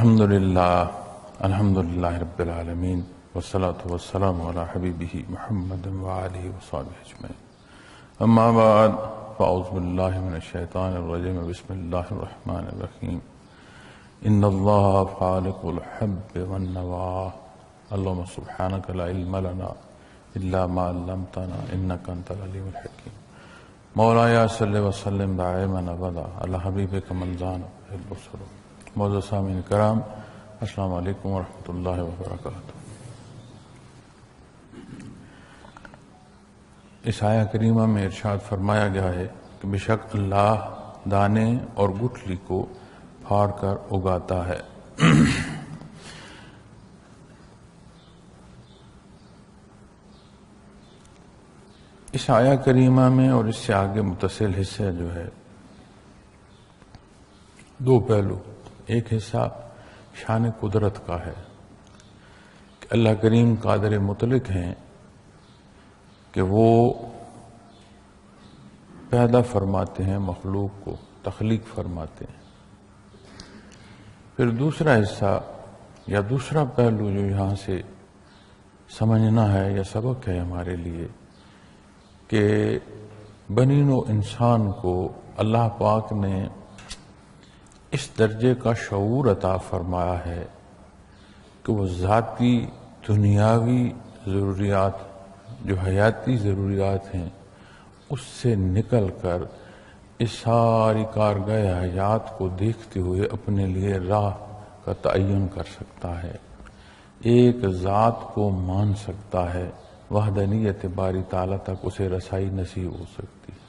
الحمدللہ رب العالمین والصلاة والسلام علی حبیبہ محمد وآلہ وصحبہ اجمعین اما بعد فاعوذ باللہ من الشیطان الرجیم بسم اللہ الرحمن الرحیم ان اللہ فالق الحب والنوى اللہم سبحانک لا علم لنا الا ما علمتنا انک انت العلیم الحکیم مولایا صلی وسلم دائما ابدا علی حبیبک من زان البصر. معزز سامعین کرام، السلام علیکم ورحمۃ اللہ وبرکاتہ. اس آیہ کریمہ میں ارشاد فرمایا گیا ہے کہ بے شک اللہ دانے اور گٹھلی کو پھاڑ کر اگاتا ہے. اس آیہ کریمہ میں اور اس سے آگے متصل حصے جو ہے دو پہلو. ایک حصہ شان قدرت کا ہے کہ اللہ کریم قادر مطلق ہیں کہ وہ پیدا فرماتے ہیں، مخلوق کو تخلیق فرماتے ہیں. پھر دوسرا حصہ یا دوسرا پہلو جو یہاں سے سمجھنا ہے یا سبق ہے ہمارے لیے کہ بنی نوع انسان کو اللہ پاک نے اس درجے کا شعور عطا فرمایا ہے کہ وہ ذاتی دنیاوی ضروریات جو حیاتی ضروریات ہیں اس سے نکل کر اس ساری کارگاہ حیات کو دیکھتے ہوئے اپنے لیے راہ کا تعین کر سکتا ہے، ایک ذات کو مان سکتا ہے، وحدانیت باری تعالیٰ تک اسے رسائی نصیب ہو سکتی ہے.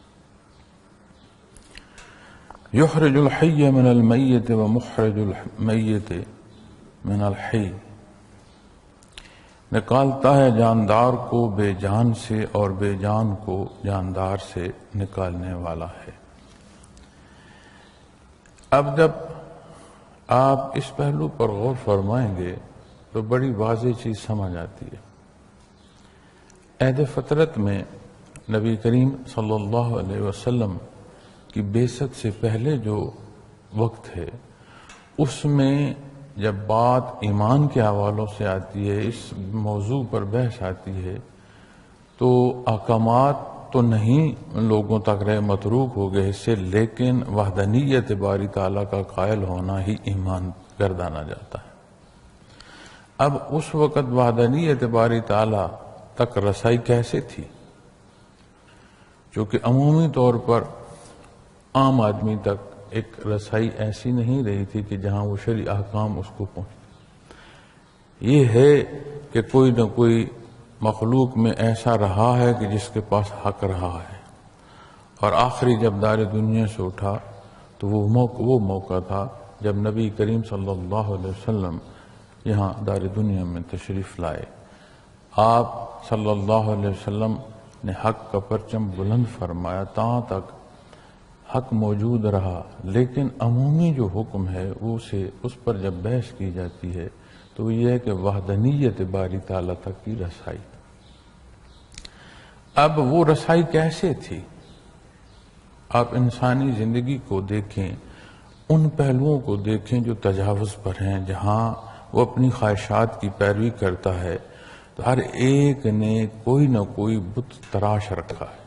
یخرج الحی من المیت ومخرج المیت من الحی، نکالتا ہے جاندار کو بے جان سے اور بے جان کو جاندار سے نکالنے والا ہے. اب جب آپ اس پہلو پر غور فرمائیں گے تو بڑی واضح چیز سمجھ آتی ہے. عہد فطرت میں نبی کریم صلی اللہ علیہ وسلم کی بعثت سے پہلے جو وقت ہے اس میں جب بات ایمان کے حوالوں سے آتی ہے، اس موضوع پر بحث آتی ہے تو احکامات تو نہیں لوگوں تک رہے، متروک ہو گئے اس سے، لیکن وحدانیت باری تعالیٰ کا قائل ہونا ہی ایمان گردانا جاتا ہے. اب اس وقت وحدانیت باری تعالیٰ تک رسائی کیسے تھی؟ چونکہ عمومی طور پر عام آدمی تک ایک رسائی ایسی نہیں رہی تھی کہ جہاں وہ شرعی احکام اس کو پہنچتے. یہ ہے کہ کوئی نہ کوئی مخلوق میں ایسا رہا ہے کہ جس کے پاس حق رہا ہے، اور آخری جب دار دنیا سے اٹھا تو وہ موقع تھا جب نبی کریم صلی اللہ علیہ وسلم یہاں دار دنیا میں تشریف لائے. آپ صلی اللہ علیہ وسلم نے حق کا پرچم بلند فرمایا، تاں تک حق موجود رہا، لیکن عمومی جو حکم ہے اس پر جب بحث کی جاتی ہے تو یہ ہے کہ وحدانیت باری تعالیٰ تک کی رسائی. اب وہ رسائی کیسے تھی؟ آپ انسانی زندگی کو دیکھیں، ان پہلوؤں کو دیکھیں جو تجاوز پر ہیں، جہاں وہ اپنی خواہشات کی پیروی کرتا ہے تو ہر ایک نے کوئی نہ کوئی بت تراش رکھا ہے،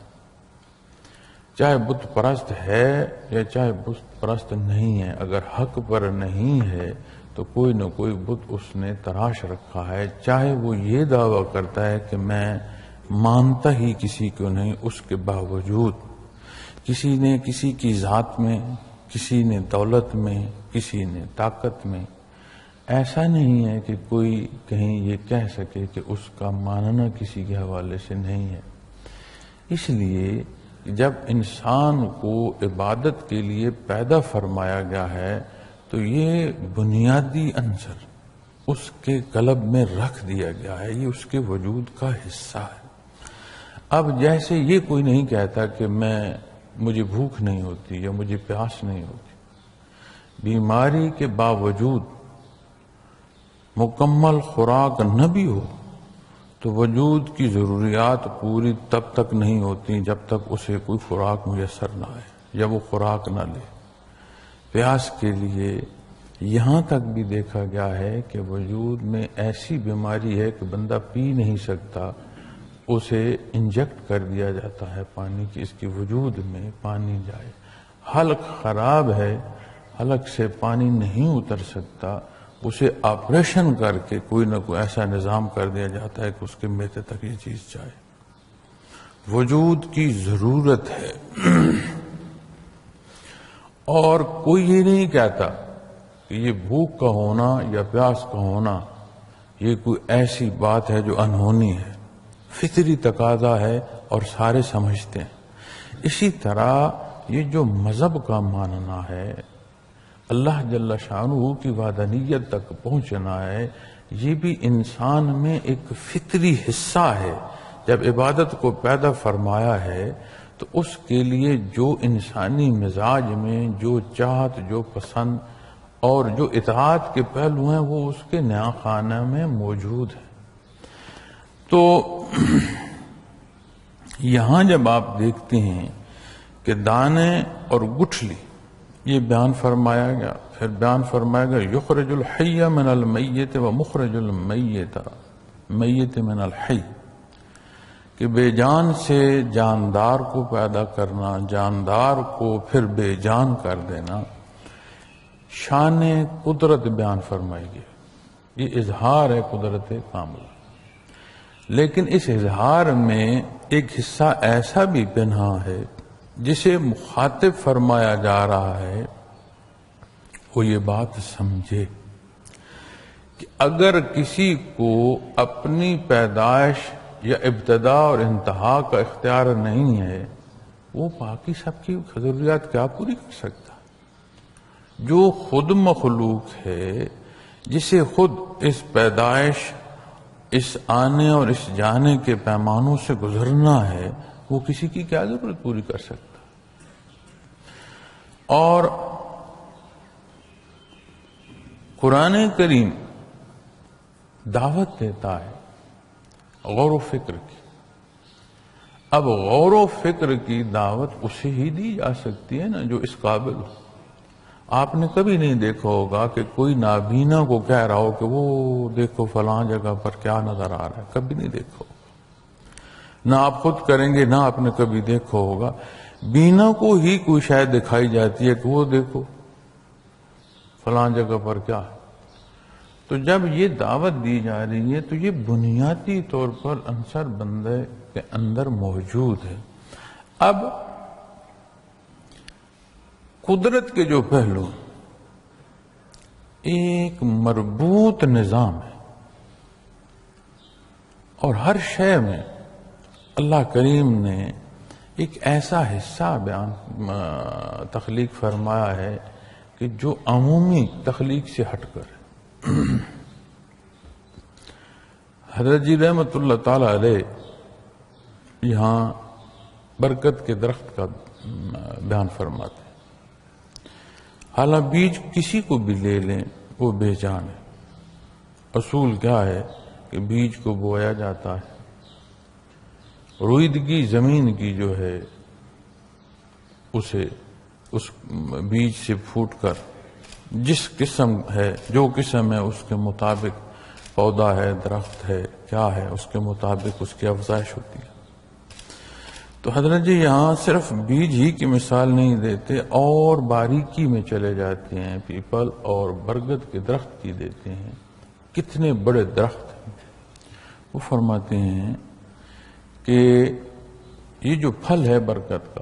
چاہے بت پرست ہے یا چاہے بت پرست نہیں ہے. اگر حق پر نہیں ہے تو کوئی نہ کوئی بت اس نے تراش رکھا ہے، چاہے وہ یہ دعویٰ کرتا ہے کہ میں مانتا ہی کسی کو نہیں، اس کے باوجود کسی نے کسی کی ذات میں، کسی نے دولت میں، کسی نے طاقت میں. ایسا نہیں ہے کہ کوئی کہیں یہ کہہ سکے کہ اس کا ماننا کسی کے حوالے سے نہیں ہے. اس لیے جب انسان کو عبادت کے لیے پیدا فرمایا گیا ہے تو یہ بنیادی عنصر اس کے قلب میں رکھ دیا گیا ہے، یہ اس کے وجود کا حصہ ہے. اب جیسے یہ کوئی نہیں کہتا کہ مجھے بھوک نہیں ہوتی یا مجھے پیاس نہیں ہوتی، بیماری کے باوجود مکمل خوراک نہ بھی ہو تو وجود کی ضروریات پوری تب تک نہیں ہوتی جب تک اسے کوئی خوراک میسر نہ آئے یا وہ خوراک نہ لے. پیاس کے لیے یہاں تک بھی دیکھا گیا ہے کہ وجود میں ایسی بیماری ہے کہ بندہ پی نہیں سکتا، اسے انجیکٹ کر دیا جاتا ہے پانی کی، اس کی وجود میں پانی جائے۔ حلق خراب ہے، حلق سے پانی نہیں اتر سکتا، اسے آپریشن کر کے کوئی نہ کوئی ایسا نظام کر دیا جاتا ہے کہ اس کے معدے تک یہ چیز جائے۔ وجود کی ضرورت ہے، اور کوئی یہ نہیں کہتا کہ یہ بھوک کا ہونا یا پیاس کا ہونا یہ کوئی ایسی بات ہے جو انہونی ہے، فطری تقاضا ہے اور سارے سمجھتے ہیں۔ اسی طرح یہ جو مذہب کا ماننا ہے، اللہ جل شانہ کی وحدانیت تک پہنچنا ہے، یہ بھی انسان میں ایک فطری حصہ ہے۔ جب عبادت کو پیدا فرمایا ہے تو اس کے لیے جو انسانی مزاج میں جو چاہت، جو پسند اور جو اطاعت کے پہلو ہیں وہ اس کے نیا خانہ میں موجود ہیں۔ تو یہاں جب آپ دیکھتے ہیں کہ دانے اور گٹھلی یہ بیان فرمایا گیا، پھر بیان فرمایا گیا یخرج الحی من المیت و مخرج المیت من الحی، کہ بے جان سے جاندار کو پیدا کرنا، جاندار کو پھر بے جان کر دینا، شان قدرت بیان فرمائی گئی۔ یہ اظہار ہے قدرت کاملہ، لیکن اس اظہار میں ایک حصہ ایسا بھی پنہا ہے جسے مخاطب فرمایا جا رہا ہے وہ یہ بات سمجھے کہ اگر کسی کو اپنی پیدائش یا ابتدا اور انتہا کا اختیار نہیں ہے، وہ باقی سب کی ضروریات کیا پوری کر سکتا؟ جو خود مخلوق ہے، جسے خود اس پیدائش، اس آنے اور اس جانے کے پیمانوں سے گزرنا ہے، وہ کسی کی کیا ضرورت پوری کر سکتا؟ اور قرآن کریم دعوت دیتا ہے غور و فکر کی۔ اب غور و فکر کی دعوت اسے ہی دی جا سکتی ہے نا جو اس قابل ہو۔ آپ نے کبھی نہیں دیکھا ہوگا کہ کوئی نابینا کو کہہ رہا ہو کہ وہ دیکھو فلاں جگہ پر کیا نظر آ رہا ہے، کبھی نہیں دیکھا ہوگا۔ نہ آپ خود کریں گے، نہ آپ نے کبھی دیکھا ہوگا۔ بینا کو ہی کوئی شاید دکھائی جاتی ہے کہ وہ دیکھو فلاں جگہ پر کیا ہے۔ تو جب یہ دعوت دی جا رہی ہے تو یہ بنیادی طور پر عنصر بندے کے اندر موجود ہے۔ اب قدرت کے جو پہلو ایک مربوط نظام ہے، اور ہر شے میں اللہ کریم نے ایک ایسا حصہ تخلیق فرمایا ہے کہ جو عمومی تخلیق سے ہٹ کر ہے۔ حضرت جی رحمت اللہ تعالی علیہ یہاں برکت کے درخت کا بیان فرماتے ہیں۔ حالانکہ بیج کسی کو بھی لے لیں وہ بے جان ہے۔ اصول کیا ہے کہ بیج کو بویا جاتا ہے، رویدگی زمین کی جو ہے اسے اس بیج سے پھوٹ کر جس قسم ہے، جو قسم ہے اس کے مطابق پودا ہے، درخت ہے، کیا ہے، اس کے مطابق اس کی افزائش ہوتی ہے۔ تو حضرت جی یہاں صرف بیج ہی کی مثال نہیں دیتے، اور باریکی میں چلے جاتے ہیں، پیپل اور برگد کے درخت کی دیتے ہیں۔ کتنے بڑے درخت ہیں۔ وہ فرماتے ہیں کہ یہ جو پھل ہے برکت کا،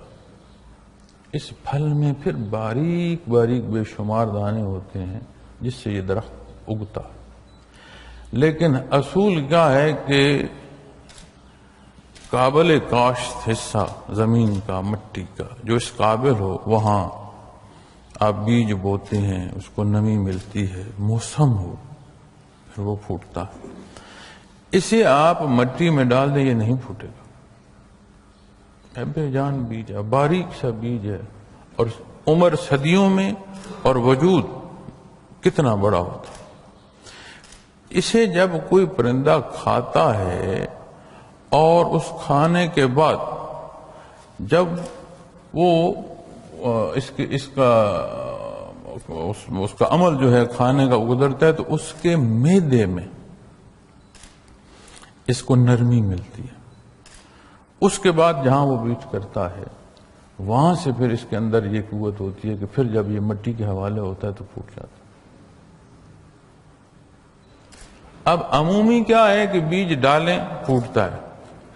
اس پھل میں پھر باریک باریک بے شمار دانے ہوتے ہیں جس سے یہ درخت اگتا ہے۔ لیکن اصول کیا ہے کہ قابل کاشت حصہ زمین کا، مٹی کا، جو اس قابل ہو وہاں آپ بیج بوتے ہیں، اس کو نمی ملتی ہے، موسم ہو پھر وہ پھوٹتا ہے۔ اسے آپ مٹی میں ڈال دیں، یہ نہیں پھوٹے گا، بے جان بیج ہے، باریک سا بیج ہے، اور عمر صدیوں میں اور وجود کتنا بڑا ہوتا ہے۔ اسے جب کوئی پرندہ کھاتا ہے اور اس کھانے کے بعد جب وہ اس کا اس کا عمل جو ہے کھانے کا گزرتا ہے تو اس کے معدے میں اس کو نرمی ملتی ہے. اس کے بعد جہاں وہ بیچ کرتا ہے وہاں سے پھر اس کے اندر یہ قوت ہوتی ہے کہ پھر جب یہ مٹی کے حوالے ہوتا ہے تو پھوٹ جاتا ہے. اب عمومی کیا ہے کہ بیج ڈالیں پھوٹتا ہے،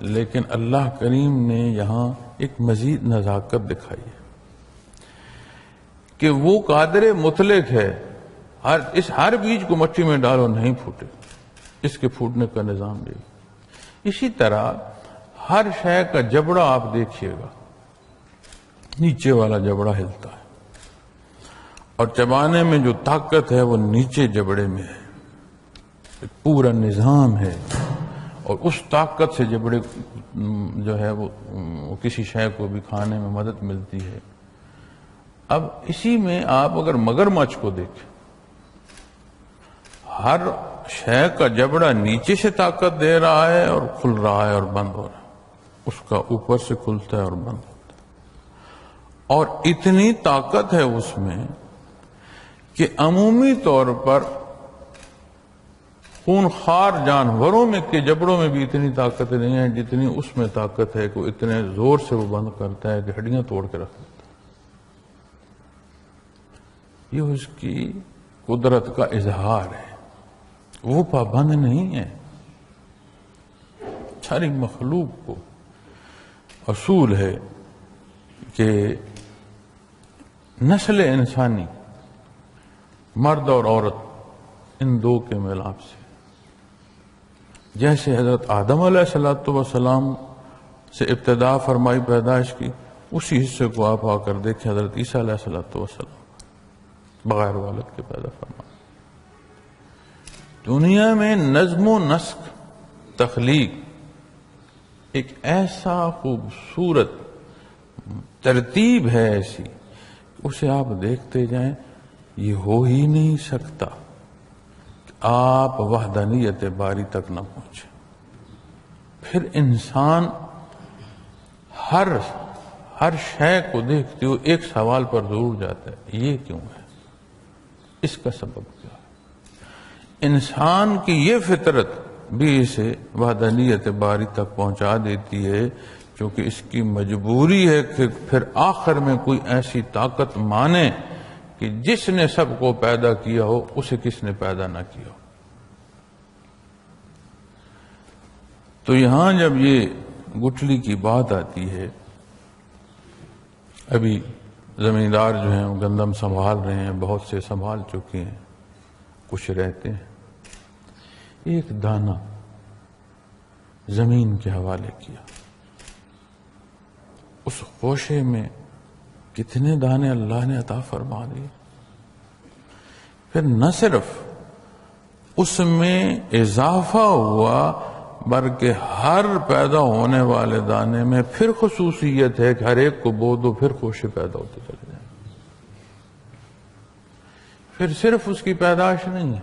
لیکن اللہ کریم نے یہاں ایک مزید نزاکت دکھائی ہے کہ وہ قادر مطلق ہے. ہر بیج کو مٹی میں ڈالو نہیں پھوٹے، اس کے پھوٹنے کا نظام بھی. اسی طرح ہر شے کا جبڑا آپ دیکھیے گا، نیچے والا جبڑا ہلتا ہے اور چبانے میں جو طاقت ہے وہ نیچے جبڑے میں ہے. ایک پورا نظام ہے اور اس طاقت سے جبڑے جو ہے وہ کسی شے کو بھی کھانے میں مدد ملتی ہے. اب اسی میں آپ اگر مگرمچھ کو دیکھیں، ہر شے کا جبڑا نیچے سے طاقت دے رہا ہے اور کھل رہا ہے اور بند ہو رہا ہے، اس کا اوپر سے کھلتا ہے اور بند ہوتا ہے. اور اتنی طاقت ہے اس میں کہ عمومی طور پر خونخوار جانوروں میں کے جبڑوں میں بھی اتنی طاقت نہیں ہے جتنی اس میں طاقت ہے کہ اتنے زور سے وہ بند کرتا ہے کہ ہڈیاں توڑ کے رکھ دیتا ہے. یہ اس کی قدرت کا اظہار ہے، وہ پابند نہیں ہے. ساری مخلوق کو اصول ہے کہ نسل انسانی مرد اور عورت ان دو کے ملاپ سے، جیسے حضرت آدم علیہ السلام سے ابتدا فرمائی پیدائش کی، اسی حصے کو آپ آ کر دیکھیں حضرت عیسیٰ علیہ السلام بغیر والد کے پیدا فرمائی. دنیا میں نظم و نسق تخلیق ایک ایسا خوبصورت ترتیب ہے ایسی کہ اسے آپ دیکھتے جائیں، یہ ہو ہی نہیں سکتا کہ آپ وحدانیت باری تک نہ پہنچے. پھر انسان ہر شے کو دیکھتے ہوئے ایک سوال پر ضرور جاتا ہے، یہ کیوں ہے، اس کا سبب کیا ہے. انسان کی یہ فطرت بھی اسے وحدانیت باری تک پہنچا دیتی ہے، کیونکہ اس کی مجبوری ہے کہ پھر آخر میں کوئی ایسی طاقت مانے کہ جس نے سب کو پیدا کیا ہو اسے کس نے پیدا نہ کیا ہو. تو یہاں جب یہ گٹھلی کی بات آتی ہے، ابھی زمیندار جو ہیں وہ گندم سنبھال رہے ہیں، بہت سے سنبھال چکے ہیں، کچھ رہتے ہیں. ایک دانہ زمین کے حوالے کیا، اس خوشے میں کتنے دانے اللہ نے عطا فرما دیے. پھر نہ صرف اس میں اضافہ ہوا بلکہ ہر پیدا ہونے والے دانے میں پھر خصوصیت ہے کہ ہر ایک کو بو دو پھر خوشے پیدا ہوتے چلے جائیں. پھر صرف اس کی پیدائش نہیں ہے،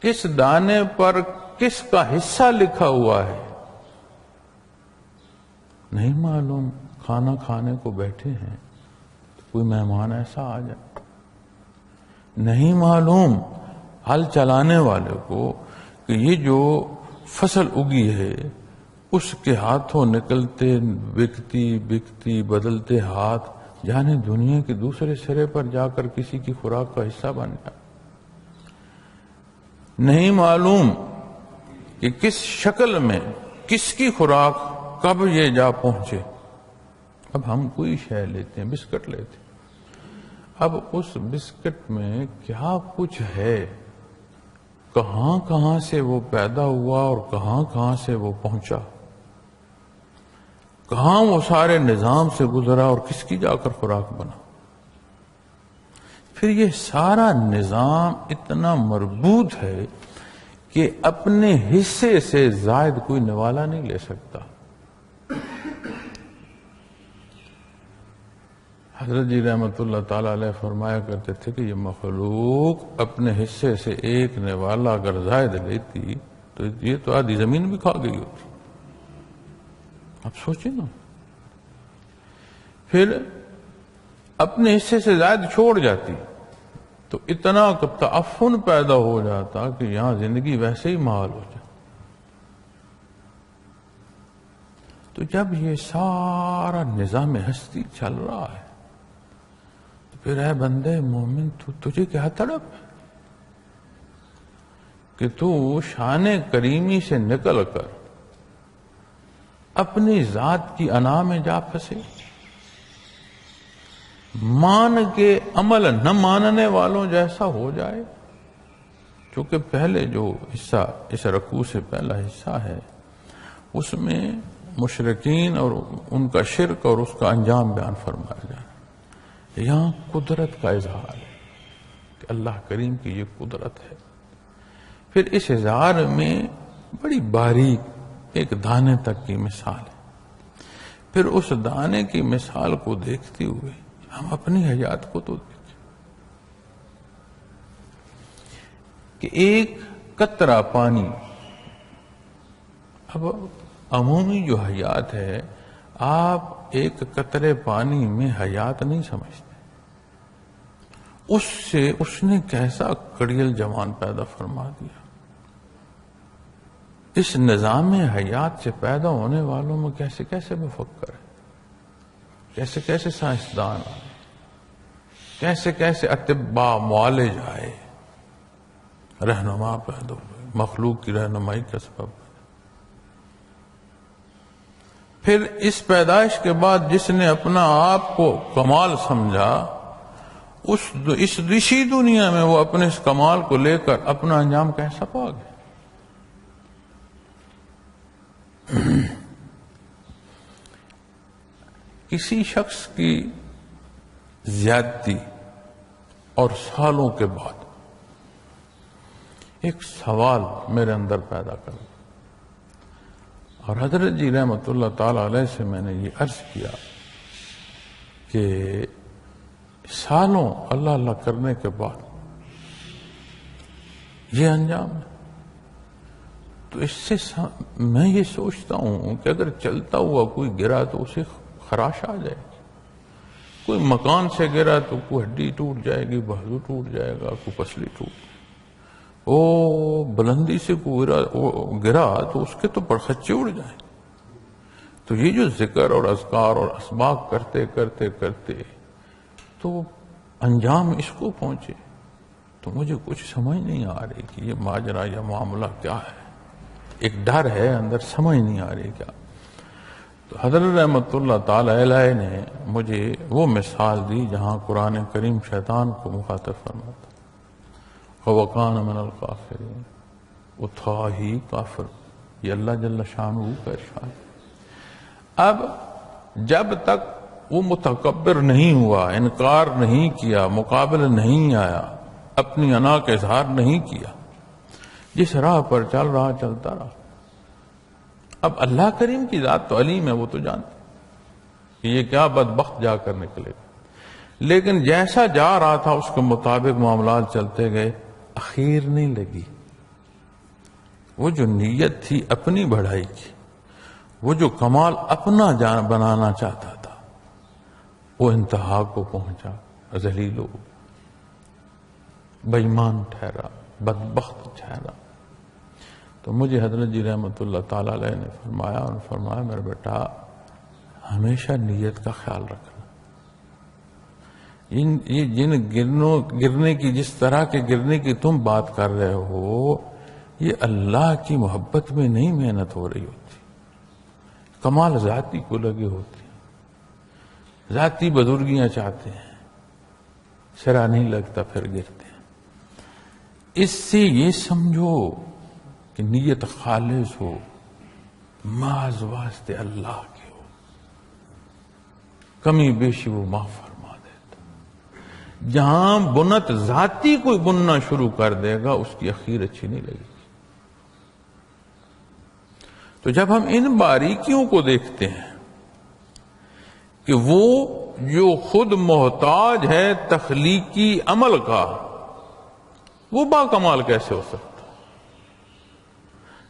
کس دانے پر کس کا حصہ لکھا ہوا ہے نہیں معلوم. کھانا کھانے کو بیٹھے ہیں تو کوئی مہمان ایسا آ جائے، نہیں معلوم ہل چلانے والے کو کہ یہ جو فصل اگی ہے اس کے ہاتھوں نکلتے بکتی بدلتے ہاتھ جانے دنیا کے دوسرے سرے پر جا کر کسی کی خوراک کا حصہ بن جائے. نہیں معلوم کہ کس شکل میں کس کی خوراک کب یہ جا پہنچے. اب ہم کوئی شے لیتے ہیں، بسکٹ لیتے ہیں، اب اس بسکٹ میں کیا کچھ ہے، کہاں کہاں سے وہ پیدا ہوا اور کہاں کہاں سے وہ پہنچا، کہاں وہ سارے نظام سے گزرا اور کس کی جا کر خوراک بنا. پھر یہ سارا نظام اتنا مربوط ہے کہ اپنے حصے سے زائد کوئی نوالا نہیں لے سکتا. حضرت جی رحمت اللہ تعالی علیہ فرمایا کرتے تھے کہ یہ مخلوق اپنے حصے سے ایک نوالا اگر زائد لیتی تو یہ تو آدھی زمین بھی کھا گئی ہوتی. اب سوچیں نا. پھر اپنے حصے سے زائد چھوڑ جاتی تو اتنا تعفن پیدا ہو جاتا کہ یہاں زندگی ویسے ہی محال ہو جائے. تو جب یہ سارا نظام ہستی چل رہا ہے تو پھر اے بندے مومن تجھے کیا تڑپ ہے کہ تو شان کریمی سے نکل کر اپنی ذات کی انا میں جا پھنسے. مان کے عمل نہ ماننے والوں جیسا ہو جائے. چونکہ پہلے جو حصہ اس رکوع سے پہلا حصہ ہے اس میں مشرکین اور ان کا شرک اور اس کا انجام بیان فرمایا جا رہا ہے. یہاں قدرت کا اظہار ہے کہ اللہ کریم کی یہ قدرت ہے. پھر اس اظہار میں بڑی باریک ایک دانے تک کی مثال ہے. پھر اس دانے کی مثال کو دیکھتے ہوئے ہم اپنی حیات کو تو دیکھیں کہ ایک قطرہ پانی، اب عمومی جو حیات ہے آپ ایک قطرے پانی میں حیات نہیں سمجھتے. اس نے کیسا کڑیل جوان پیدا فرما دیا. اس نظام حیات سے پیدا ہونے والوں میں کیسے کیسے مفکر ہے، کیسے کیسے سائنسدان آئے، کیسے کیسے اطباء معالج آئے، رہنما پیدا ہوئے، مخلوق کی رہنمائی کا سبب. پھر اس پیدائش کے بعد جس نے اپنا آپ کو کمال سمجھا اس اسی دنیا میں وہ اپنے اس کمال کو لے کر اپنا انجام کیسا پا گئے. کسی شخص کی زیادتی اور سالوں کے بعد ایک سوال میرے اندر پیدا کر، اور حضرت جی رحمت اللہ تعالی علیہ سے میں نے یہ عرض کیا کہ سالوں اللہ اللہ کرنے کے بعد یہ انجام ہے. تو اس سے میں یہ سوچتا ہوں کہ اگر چلتا ہوا کوئی گرا تو اسے خراش آ جائے گی، کوئی مکان سے گرا تو کوئی ہڈی ٹوٹ جائے گی، بازو ٹوٹ جائے گا، کوئی پسلی ٹوٹ جائے گی. بلندی سے کوئی گرا تو اس کے تو پرخچے اڑ جائیں. تو یہ جو ذکر اور اذکار اور اسباق کرتے کرتے کرتے تو انجام اس کو پہنچے، تو مجھے کچھ سمجھ نہیں آ رہی کہ یہ ماجرا یا معاملہ کیا ہے. ایک ڈر ہے اندر، سمجھ نہیں آ رہی کیا. تو حضرت رحمت اللہ تعالی علیہ نے مجھے وہ مثال دی جہاں قرآن کریم شیطان کو مخاطب فرماتا وَوَقَانَ مِنَ الْقَافِرِينَ، وہ تھا ہی کافر. یہ اللہ جل شانہ کا ارشاد. اب جب تک وہ متکبر نہیں ہوا، انکار نہیں کیا، مقابل نہیں آیا، اپنی انا کا اظہار نہیں کیا، جس راہ پر چل رہا چلتا رہا. اب اللہ کریم کی ذات تو علیم ہے، وہ تو جانتا کہ یہ کیا بدبخت جا کر نکلے گا. لیکن جیسا جا رہا تھا اس کے مطابق معاملات چلتے گئے. اخیر نہیں لگی. وہ جو نیت تھی اپنی بڑھائی کی، وہ جو کمال اپنا جان بنانا چاہتا تھا، وہ انتہا کو پہنچا، ذلیل و بے ایمان ٹھہرا، بدبخت ٹھہرا. تو مجھے حضرت جی رحمت اللہ تعالی علیہ نے فرمایا میرے بیٹا ہمیشہ نیت کا خیال رکھنا. یہ جن گرنے کی، جس طرح کے گرنے کی تم بات کر رہے ہو، یہ اللہ کی محبت میں نہیں محنت ہو رہی ہوتی. کمال ذاتی کو لگے ہوتی، ذاتی بزرگیاں چاہتے ہیں، سرا نہیں لگتا پھر گرتے ہیں. اس سے یہ سمجھو کہ نیت خالص ہو، محض واسطے اللہ کے ہو، کمی بیشی وہ معاف فرما دیتا. جہاں بنت ذاتی کوئی بننا شروع کر دے گا اس کی اخیر اچھی نہیں لگے گی. تو جب ہم ان باریکیوں کو دیکھتے ہیں کہ وہ جو خود محتاج ہے تخلیقی عمل کا، وہ باکمال کیسے ہو سکتا؟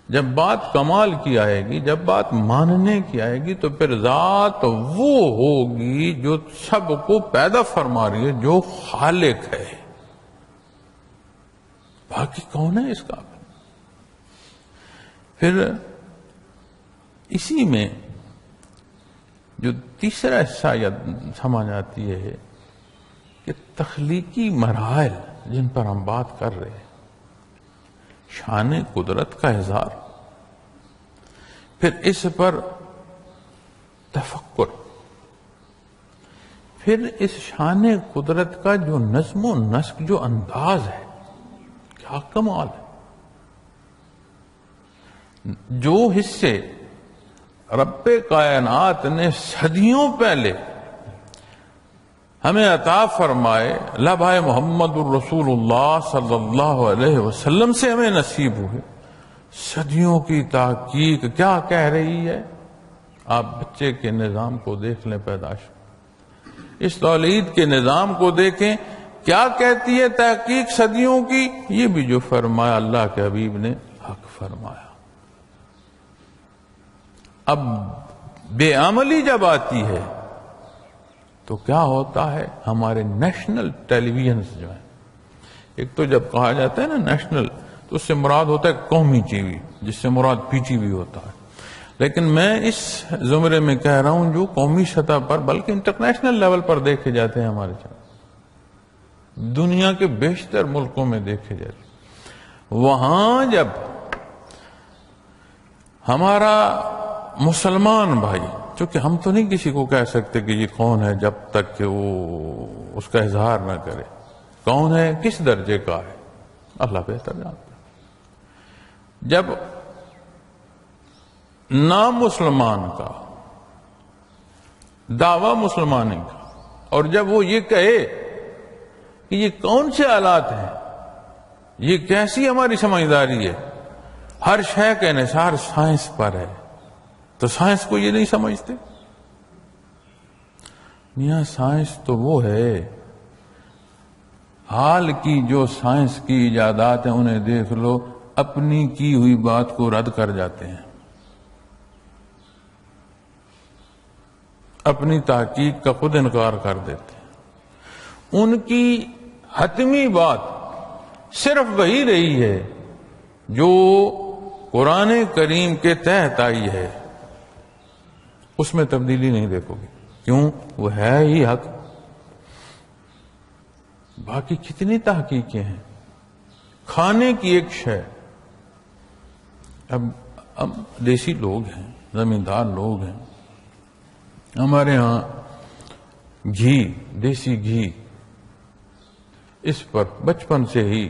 جب بات کمال کی آئے گی، جب بات ماننے کی آئے گی، تو پھر ذات وہ ہوگی جو سب کو پیدا فرما رہی ہے، جو خالق ہے. باقی کون ہے اس کا؟ پھر اسی میں جو تیسرا حصہ سمجھ آتی ہے کہ تخلیقی مراحل جن پر ہم بات کر رہے ہیں، شان قدرت کا اظہار، پھر اس پر تفکر، پھر اس شان قدرت کا جو نظم و نسق، جو انداز ہے، کیا کمال ہے. جو حصے رب کائنات نے صدیوں پہلے ہمیں عطا فرمائے، لبھائے محمد الرسول اللہ صلی اللہ علیہ وسلم سے ہمیں نصیب ہوئے، صدیوں کی تحقیق کیا کہہ رہی ہے؟ آپ بچے کے نظام کو دیکھ لیں، پیدائش، اس تولید کے نظام کو دیکھیں، کیا کہتی ہے تحقیق صدیوں کی؟ یہ بھی جو فرمایا اللہ کے حبیب نے حق فرمایا. اب بے عملی جب آتی ہے تو کیا ہوتا ہے؟ ہمارے نیشنل ٹیلی ویژنز جو ہیں، ایک تو جب کہا جاتا ہے نا نیشنل، تو اس سے مراد ہوتا ہے قومی ٹی وی، جس سے مراد پی ٹی وی ہوتا ہے. لیکن میں اس زمرے میں کہہ رہا ہوں جو قومی سطح پر بلکہ انٹرنیشنل لیول پر دیکھے جاتے ہیں، ہمارے دنیا کے بیشتر ملکوں میں دیکھے جاتے ہیں. وہاں جب ہمارا مسلمان بھائی، چونکہ ہم تو نہیں کسی کو کہہ سکتے کہ یہ کون ہے جب تک کہ وہ اس کا اظہار نہ کرے، کون ہے، کس درجے کا ہے، اللہ بہتر جانتا ہے. جب نام مسلمان کا، دعویٰ مسلمانی کا، اور جب وہ یہ کہے کہ یہ کون سے آلات ہیں، یہ کیسی ہماری سمجھداری ہے، ہر شے کا انحصار سائنس پر ہے، تو سائنس کو یہ نہیں سمجھتے. میاں سائنس تو وہ ہے، حال کی جو سائنس کی ایجادات ہیں انہیں دیکھ لو، اپنی کی ہوئی بات کو رد کر جاتے ہیں، اپنی تحقیق کا خود انکار کر دیتے ہیں. ان کی حتمی بات صرف وہی رہی ہے جو قرآن کریم کے تحت آئی ہے، اس میں تبدیلی نہیں دیکھو گے. کیوں؟ وہ ہے ہی حق. باقی کتنی تحقیقیں ہیں. کھانے کی ایک شے، اب دیسی لوگ ہیں، زمیندار لوگ ہیں، ہمارے ہاں گھی، دیسی گھی، اس پر بچپن سے ہی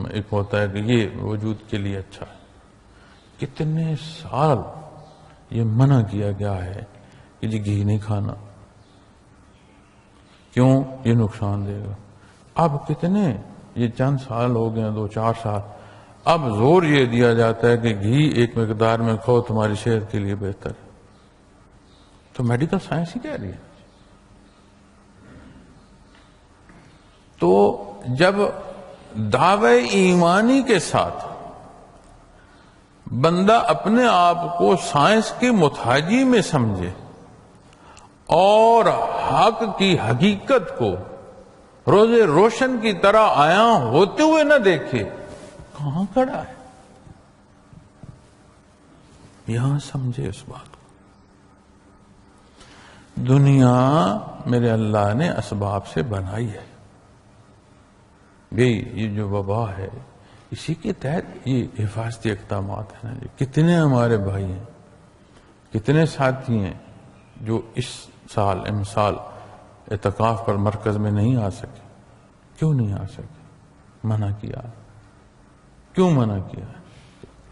ایک ہوتا ہے کہ یہ وجود کے لیے اچھا ہے. کتنے سال یہ منع کیا گیا ہے کہ جی گھی نہیں کھانا، کیوں؟ یہ نقصان دے گا. اب کتنے، یہ چند سال ہو گئے، 2-4 سال، اب زور یہ دیا جاتا ہے کہ گھی ایک مقدار میں کھاؤ، تمہاری صحت کے لیے بہتر ہے. تو میڈیکل سائنس ہی کہہ رہی ہے. تو جب دعوے ایمانی کے ساتھ بندہ اپنے آپ کو سائنس کے متحجی میں سمجھے اور حق کی حقیقت کو روز روشن کی طرح آیا ہوتے ہوئے نہ دیکھے، کہاں کھڑا ہے؟ یہاں سمجھے اس بات کو. دنیا میرے اللہ نے اسباب سے بنائی ہے. یہ جو وبا ہے، اسی کے تحت یہ حفاظتی اقدامات ہیں نا. کتنے ہمارے بھائی ہیں، کتنے ساتھی ہیں جو اس سال امسال اعتکاف پر مرکز میں نہیں آ سکے. کیوں نہیں آ سکے؟ منع کیا. کیوں منع کیا؟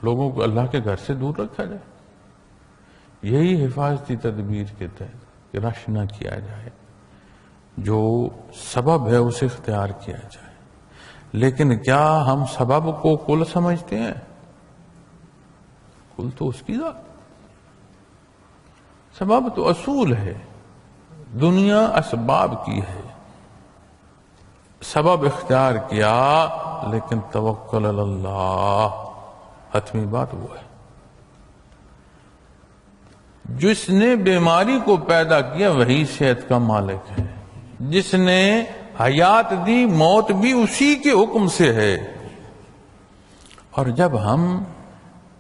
لوگوں کو اللہ کے گھر سے دور رکھا جائے. یہی حفاظتی تدبیر کے تحت کہ رش نہ کیا جائے، جو سبب ہے اسے اختیار کیا جائے. لیکن کیا ہم سبب کو کل سمجھتے ہیں؟ کل تو اس کی ذات، سبب تو اصول ہے. دنیا اسباب کی ہے، سبب اختیار کیا، لیکن توکل علی اللہ حتمی بات وہ ہے. جس نے بیماری کو پیدا کیا وہی صحت کا مالک ہے، جس نے حیات دی موت بھی اسی کے حکم سے ہے۔ اور جب ہم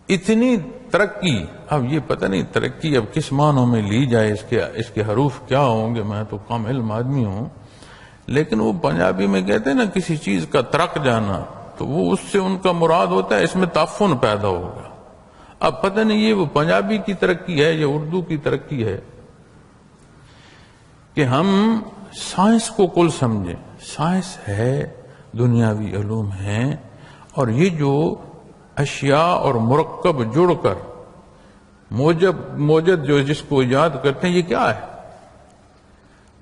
اتنی ترقی، اب یہ پتہ نہیں ترقی اب کس معنوں میں لی جائے، اس کے حروف کیا ہوں گے، میں تو کم علم آدمی ہوں، لیکن وہ پنجابی میں کہتے ہیں نا کسی چیز کا ترک جانا، تو وہ اس سے ان کا مراد ہوتا ہے اس میں تعفن پیدا ہوگا۔ اب پتہ نہیں یہ وہ پنجابی کی ترقی ہے یا اردو کی ترقی ہے کہ ہم سائنس کو کل سمجھیں۔ سائنس ہے، دنیاوی علوم ہیں، اور یہ جو اشیاء اور مرکب جڑ کر موجد جو جس کو ایجاد کرتے ہیں، یہ کیا ہے؟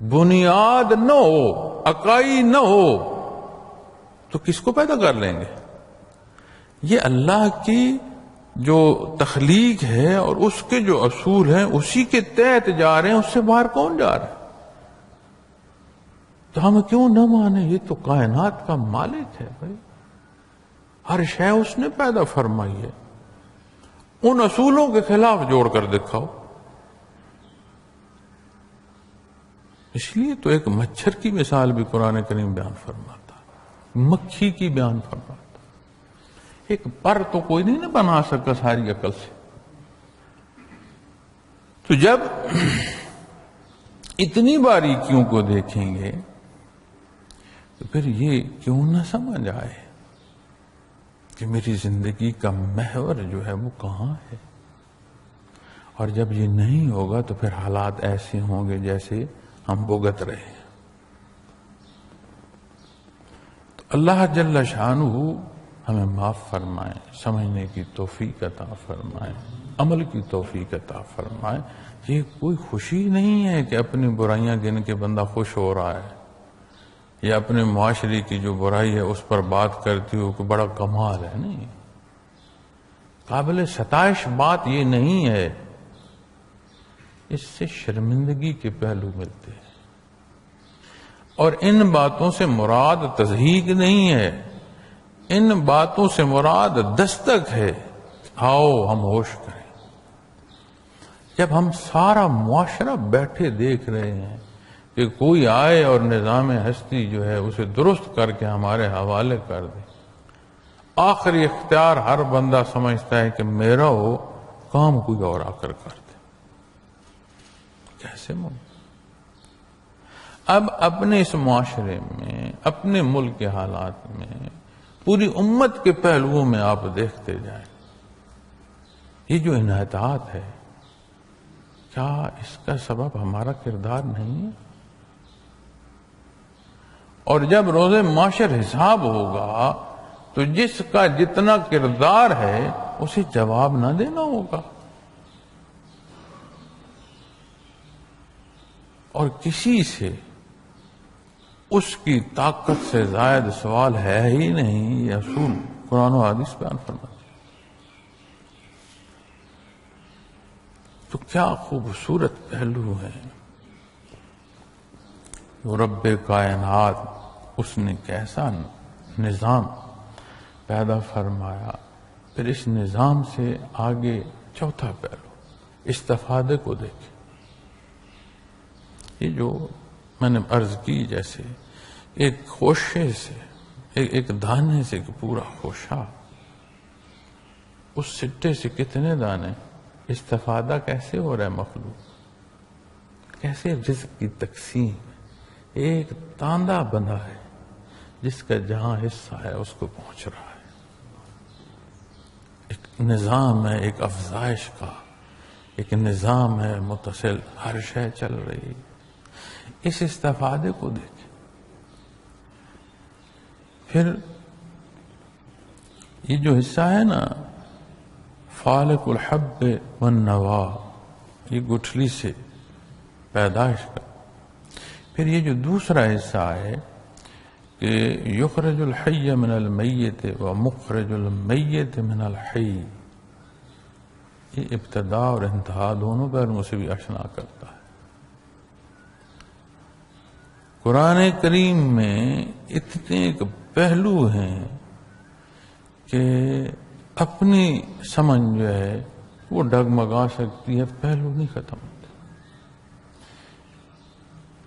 بنیاد نہ ہو، اکائی نہ ہو تو کس کو پیدا کر لیں گے؟ یہ اللہ کی جو تخلیق ہے اور اس کے جو اصول ہیں اسی کے تحت جا رہے ہیں، اس سے باہر کون جا رہا ہے؟ تو ہم کیوں نہ مانیں؟ یہ تو کائنات کا مالک ہے بھائی، ہر شے اس نے پیدا فرمائی ہے، ان اصولوں کے خلاف جوڑ کر دکھاؤ۔ اس لیے تو ایک مچھر کی مثال بھی قرآن کریم بیان فرماتا، مکھی کی بیان فرماتا۔ ایک پر تو کوئی نہیں نہ بنا سکا ساری عقل سے۔ تو جب اتنی باریکیوں کو دیکھیں گے تو پھر یہ کیوں نہ سمجھ آئے کہ میری زندگی کا محور جو ہے وہ کہاں ہے؟ اور جب یہ نہیں ہوگا تو پھر حالات ایسے ہوں گے جیسے ہم بھگت رہے ہیں۔ تو اللہ جل شانہ ہمیں معاف فرمائے، سمجھنے کی توفیق عطا فرمائے، عمل کی توفیق عطا فرمائے۔ یہ کوئی خوشی نہیں ہے کہ اپنی برائیاں گن کے بندہ خوش ہو رہا ہے، یا اپنے معاشرے کی جو برائی ہے اس پر بات کرتی ہو کہ بڑا کمال ہے، نہیں، قابل ستائش بات یہ نہیں ہے۔ اس سے شرمندگی کے پہلو ملتے ہیں، اور ان باتوں سے مراد تضحیق نہیں ہے، ان باتوں سے مراد دستک ہے۔ آؤ ہم ہوش کریں۔ جب ہم سارا معاشرہ بیٹھے دیکھ رہے ہیں کہ کوئی آئے اور نظام ہستی جو ہے اسے درست کر کے ہمارے حوالے کر دے، آخری اختیار ہر بندہ سمجھتا ہے کہ میرا ہو، کام کوئی اور آ کر دے، کیسے ممکن؟ اب اپنے اس معاشرے میں، اپنے ملک کے حالات میں، پوری امت کے پہلوؤں میں آپ دیکھتے جائیں، یہ جو انحطاط ہے، کیا اس کا سبب ہمارا کردار نہیں ہے؟ اور جب روز معاشر حساب ہوگا تو جس کا جتنا کردار ہے اسے جواب نہ دینا ہوگا، اور کسی سے اس کی طاقت سے زائد سوال ہے ہی نہیں۔ یہ اصول قرآن و حدیث بیان فرماتے ہیں۔ تو کیا خوبصورت پہلو ہے رب کائنات، اس نے کیسا نظام پیدا فرمایا۔ پھر اس نظام سے آگے چوتھا پہلو استفادے کو دیکھیں۔ یہ جو میں نے عرض کی، جیسے ایک خوشے سے، ایک دانے سے پورا خوشہ، اس سٹے سے کتنے دانے، استفادہ کیسے ہو رہا ہے مخلوق، کیسے رزق کی تقسیم، ایک تاندہ بندھا ہے جس کا جہاں حصہ ہے اس کو پہنچ رہا ہے، ایک نظام ہے، ایک افزائش کا ایک نظام ہے متصل، ہر شے چل رہی ہے۔ اس استفادے کو دیکھیں۔ پھر یہ جو حصہ ہے نا فالق الحب والنوا، یہ گٹھلی سے پیدائش کا، پھر یہ جو دوسرا حصہ ہے کہ یخرج الحی من المیت ومخرج المیت من الحی، یہ ابتدا اور انتہا دونوں پہلوؤں سے بھی آشنا کرتا ہے۔ قرآن کریم میں اتنے ایک پہلو ہیں کہ اپنی سمجھ جو ہے وہ ڈگمگا سکتی ہے، پہلو نہیں ختم ہوتے۔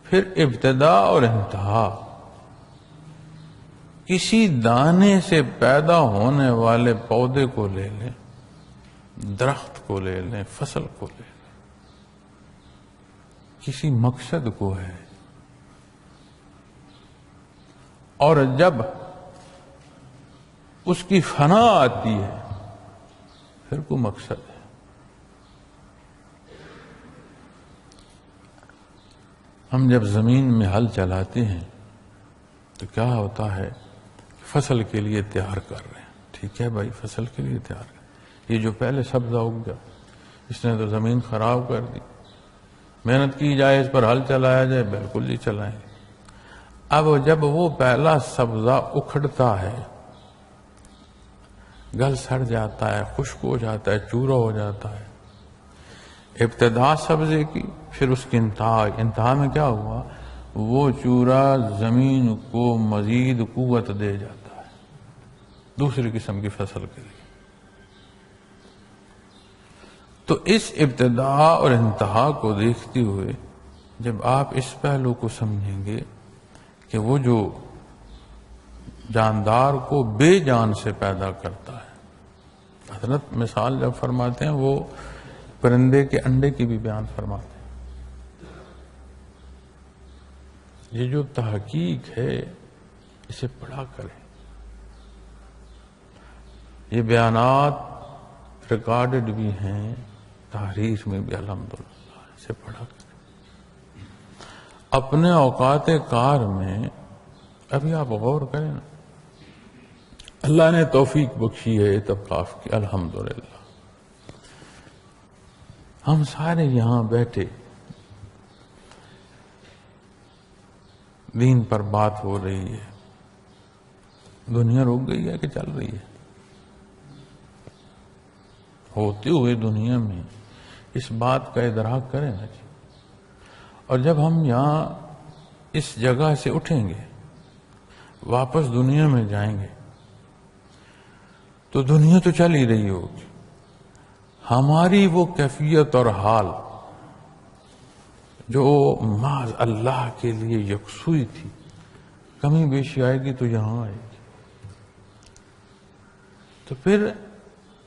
پھر ابتدا اور انتہا، کسی دانے سے پیدا ہونے والے پودے کو لے لیں، درخت کو لے لیں، فصل کو لے لیں، کسی مقصد کو ہے، اور جب اس کی فنا آتی ہے پھر کوئی مقصد ہے۔ ہم جب زمین میں ہل چلاتے ہیں تو کیا ہوتا ہے، فصل کے لیے تیار کر رہے ہیں، ٹھیک ہے بھائی، فصل کے لیے تیار کر، یہ جو پہلے سبزہ اگ گیا اس نے تو زمین خراب کر دی، محنت کی جائے، اس پر ہل چلایا جائے، بالکل ہی چلائیں۔ اب جب وہ پہلا سبزہ اکھڑتا ہے، گل سڑ جاتا ہے، خشک ہو جاتا ہے، چورا ہو جاتا ہے، ابتدا سبزے کی، پھر اس کی انتہا میں کیا ہوا، وہ چورا زمین کو مزید قوت دے جاتا ہے دوسری قسم کی فصل کے لیے۔ تو اس ابتدا اور انتہا کو دیکھتے ہوئے جب آپ اس پہلو کو سمجھیں گے کہ وہ جو جاندار کو بے جان سے پیدا کرتا ہے، حضرت مثال جب فرماتے ہیں وہ پرندے کے انڈے کی بھی بیان فرماتے ہیں۔ یہ جو تحقیق ہے اسے پڑھا کریں، یہ بیانات ریکارڈڈ بھی ہیں، تحریر میں بھی الحمدللہ، اسے پڑھا کریں۔ اپنے اوقات کار میں ابھی آپ غور کریں نا، اللہ نے توفیق بخشی ہے اعتکاف کی، الحمدللہ۔ ہم سارے یہاں بیٹھے، دین پر بات ہو رہی ہے، دنیا رک گئی ہے کہ چل رہی ہے؟ ہوتے ہوئے دنیا میں اس بات کا ادراک کریں نا جی۔ اور جب ہم یہاں اس جگہ سے اٹھیں گے، واپس دنیا میں جائیں گے، تو دنیا تو چل ہی رہی ہوگی، ہماری وہ کیفیت اور حال جو محض اللہ کے لیے یکسوئی تھی، کمی بیشی آئے گی تو یہاں آئے گی۔ تو پھر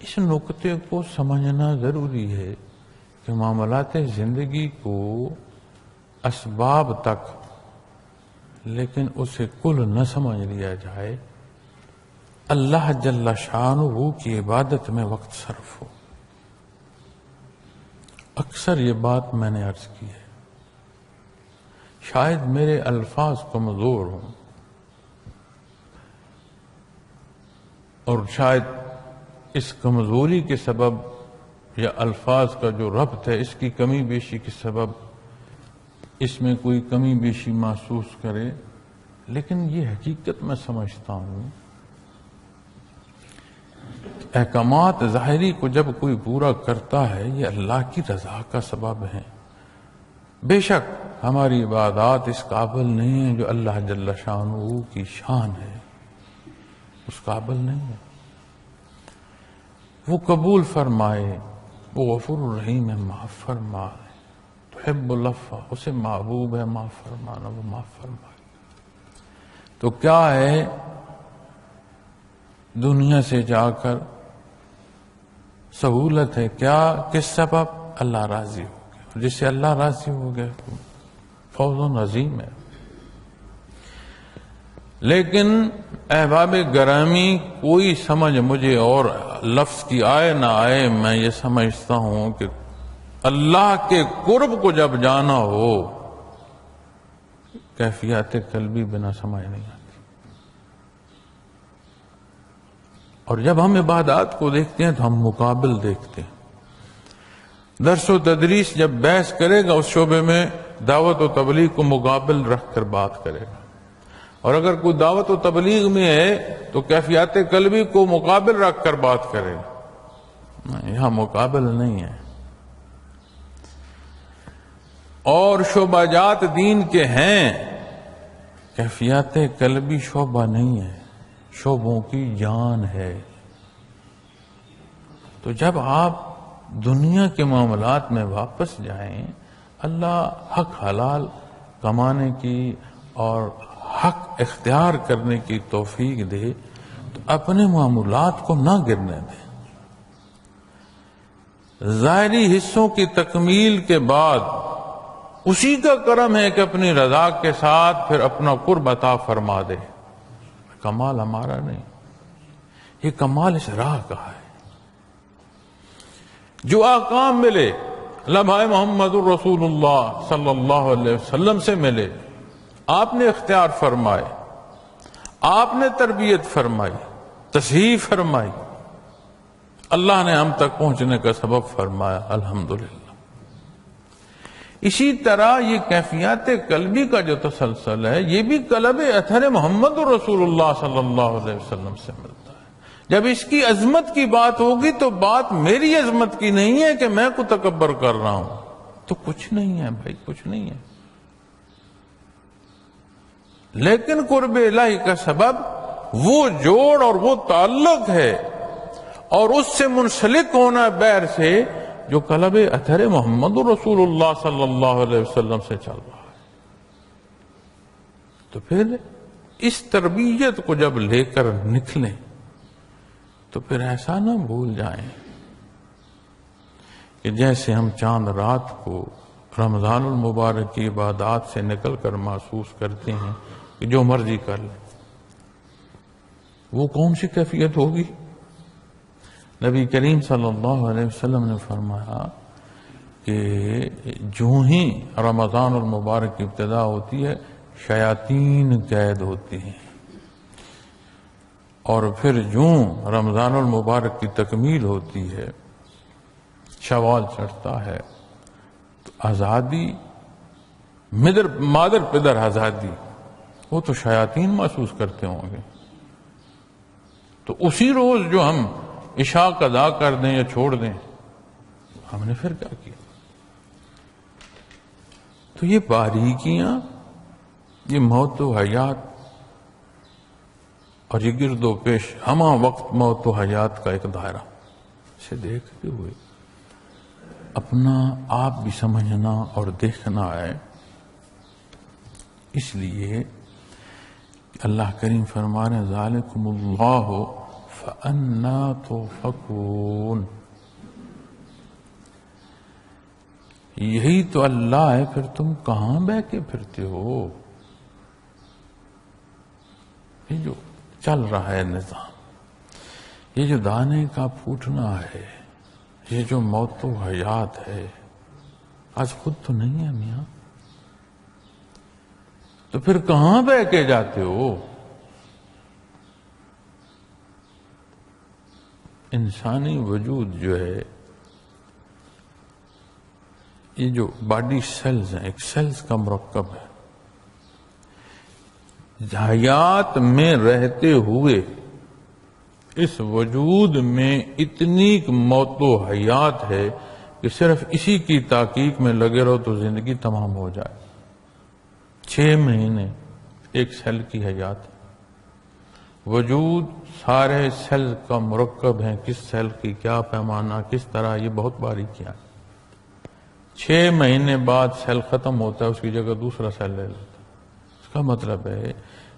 اس نقطے کو سمجھنا ضروری ہے کہ معاملات زندگی کو اسباب تک، لیکن اسے کل نہ سمجھ لیا جائے، اللہ جل شانہ کی عبادت میں وقت صرف ہو۔ اکثر یہ بات میں نے عرض کی ہے، شاید میرے الفاظ کمزور ہوں، اور شاید اس کمزوری کے سبب یا الفاظ کا جو ربط ہے اس کی کمی بیشی کے سبب اس میں کوئی کمی بیشی محسوس کرے، لیکن یہ حقیقت میں سمجھتا ہوں، احکامات ظاہری کو جب کوئی پورا کرتا ہے یہ اللہ کی رضا کا سبب ہے۔ بے شک ہماری عبادات اس قابل نہیں ہیں جو اللہ جل شانہ کی شان ہے، اس قابل نہیں ہے۔ وہ قبول فرمائے، وہ غفور الرحیم ہے، معاف فرمائے، تحب العفو، اسے محبوب ہے معاف فرمانا، وہ معاف فرمائے۔ تو کیا ہے، دنیا سے جا کر سہولت ہے، کیا، کس سبب؟ اللہ راضی ہو گیا، جس سے اللہ راضی ہو گیا فوز عظیم ہے۔ لیکن احباب گرامی، کوئی سمجھ مجھے اور لفظ کی آئے نہ آئے، میں یہ سمجھتا ہوں کہ اللہ کے قرب کو جب جانا ہو، کیفیات قلبی بنا سمجھ نہیں آتی۔ اور جب ہم عبادات کو دیکھتے ہیں تو ہم مقابل دیکھتے ہیں۔ درس و تدریس جب بحث کرے گا اس شعبے میں، دعوت و تبلیغ کو مقابل رکھ کر بات کرے گا، اور اگر کوئی دعوت و تبلیغ میں ہے تو کیفیات قلبی کو مقابل رکھ کر بات کرے گا، یہاں مقابل نہیں ہے۔ اور شعبہ جات دین کے ہیں، کیفیات قلبی شعبہ نہیں ہے، شعبوں کی جان ہے۔ تو جب آپ دنیا کے معاملات میں واپس جائیں، اللہ حق حلال کمانے کی اور حق اختیار کرنے کی توفیق دے تو اپنے معاملات کو نہ گرنے دیں۔ ظاہری حصوں کی تکمیل کے بعد اسی کا کرم ہے کہ اپنی رضا کے ساتھ پھر اپنا قرب عطا فرما دے۔ کمال ہمارا نہیں، یہ کمال اس راہ کا ہے۔ جو احکام ملے لمحہ محمد الرسول اللہ صلی اللہ علیہ وسلم سے ملے، آپ نے اختیار فرمائے، آپ نے تربیت فرمائی، تصحیح فرمائی، اللہ نے ہم تک پہنچنے کا سبب فرمایا، الحمدللہ۔ اسی طرح یہ کیفیات قلبی کا جو تسلسل ہے، یہ بھی قلب اثر محمد الرسول اللہ صلی اللہ علیہ وسلم سے ملتا ہے۔ جب اس کی عظمت کی بات ہوگی تو بات میری عظمت کی نہیں ہے کہ میں کو تکبر کر رہا ہوں، تو کچھ نہیں ہے بھائی، کچھ نہیں ہے۔ لیکن قرب الہی کا سبب وہ جوڑ اور وہ تعلق ہے اور اس سے منسلک ہونا بیر سے جو قلب اثر محمد رسول اللہ صلی اللہ علیہ وسلم سے چل رہا ہے۔ تو پھر اس تربیت کو جب لے کر نکلیں تو پھر ایسا نہ بھول جائیں کہ جیسے ہم چاند رات کو رمضان المبارک کی عبادات سے نکل کر محسوس کرتے ہیں کہ جو مرضی کر لیں، وہ کون سی کیفیت ہوگی؟ نبی کریم صلی اللہ علیہ وسلم نے فرمایا کہ جو ہی رمضان المبارک کی ابتدا ہوتی ہے شیاطین قید ہوتی ہیں، اور پھر جو رمضان المبارک کی تکمیل ہوتی ہے، شوال چڑھتا ہے، تو آزادی، مادر پدر آزادی، وہ تو شیاطین محسوس کرتے ہوں گے۔ تو اسی روز جو ہم عشاء قضا کر دیں یا چھوڑ دیں، ہم نے پھر کیا کیا؟ تو یہ باریکیاں، یہ موت و حیات اور یہ گرد و پیش ہمہ وقت موت و حیات کا ایک دائرہ، اسے دیکھتے ہوئے اپنا آپ بھی سمجھنا اور دیکھنا ہے۔ اس لیے اللہ کریم فرما رہے ہیں ذالکم اللہ فأنا تؤفکون، یہی تو اللہ ہے، پھر تم کہاں بہ کے پھرتے ہو؟ یہ جو چل رہا ہے نظام، یہ جو دانے کا پھوٹنا ہے، یہ جو موت و حیات ہے، آج خود تو نہیں ہے میاں، تو پھر کہاں بہ کے جاتے ہو؟ انسانی وجود جو ہے، یہ جو باڈی سیلز ہیں، ایک سیلز کا مرکب ہے، حیات میں رہتے ہوئے اس وجود میں اتنی موت و حیات ہے کہ صرف اسی کی تحقیق میں لگے رہو تو زندگی تمام ہو جائے۔ 6 مہینے ایک سیل کی حیات، وجود سارے سیل کا مرکب ہے، کس سیل کی کیا پیمانہ، کس طرح، یہ بہت باریکیاں ہیں۔ 6 مہینے بعد سیل ختم ہوتا ہے، اس کی جگہ دوسرا سیل لے لیتا ہے۔ اس کا مطلب ہے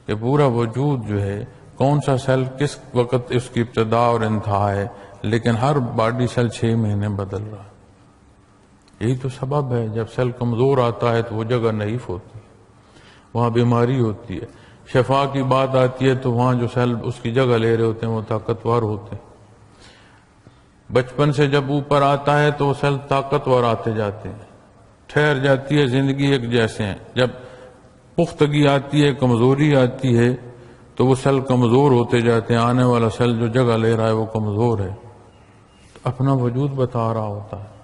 کہ پورا وجود جو ہے، کون سا سیل کس وقت اس کی ابتدا اور انتہا ہے، لیکن ہر باڈی سیل 6 مہینے بدل رہا ہے۔ یہی تو سبب ہے، جب سیل کمزور آتا ہے تو وہ جگہ نحیف ہوتی ہے، وہاں بیماری ہوتی ہے۔ شفا کی بات آتی ہے تو وہاں جو سیل اس کی جگہ لے رہے ہوتے ہیں وہ طاقتور ہوتے ہیں۔ بچپن سے جب اوپر آتا ہے تو وہ سیل طاقتور آتے جاتے ہیں، ٹھہر جاتی ہے زندگی ایک جیسے ہیں۔ جب پختگی آتی ہے، کمزوری آتی ہے تو وہ سیل کمزور ہوتے جاتے ہیں، آنے والا سیل جو جگہ لے رہا ہے وہ کمزور ہے، تو اپنا وجود بتا رہا ہوتا ہے۔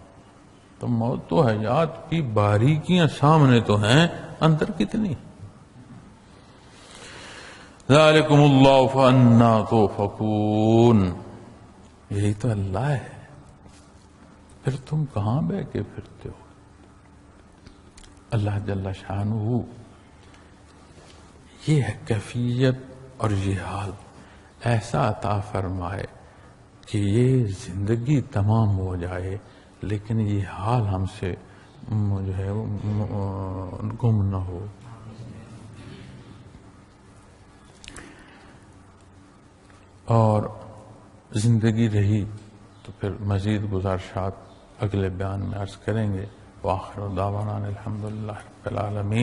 تو موت و حیات کی باریکیاں سامنے تو ہیں، اندر کتنی؟ ذالکم اللہ فانا تؤفکون، یہی تو اللہ ہے، پھر تم کہاں بہ کے پھرتے ہو؟ اللہ جل شانہ یہ کیفیت اور یہ حال ایسا عطا فرمائے کہ یہ زندگی تمام ہو جائے لیکن یہ حال ہم سے جو ہے گم نہ ہو. اور زندگی رہی تو پھر مزید گزارشات اگلے بیان میں عرض کریں گے. وآخر دعوانا الحمدللہ رب العالمین.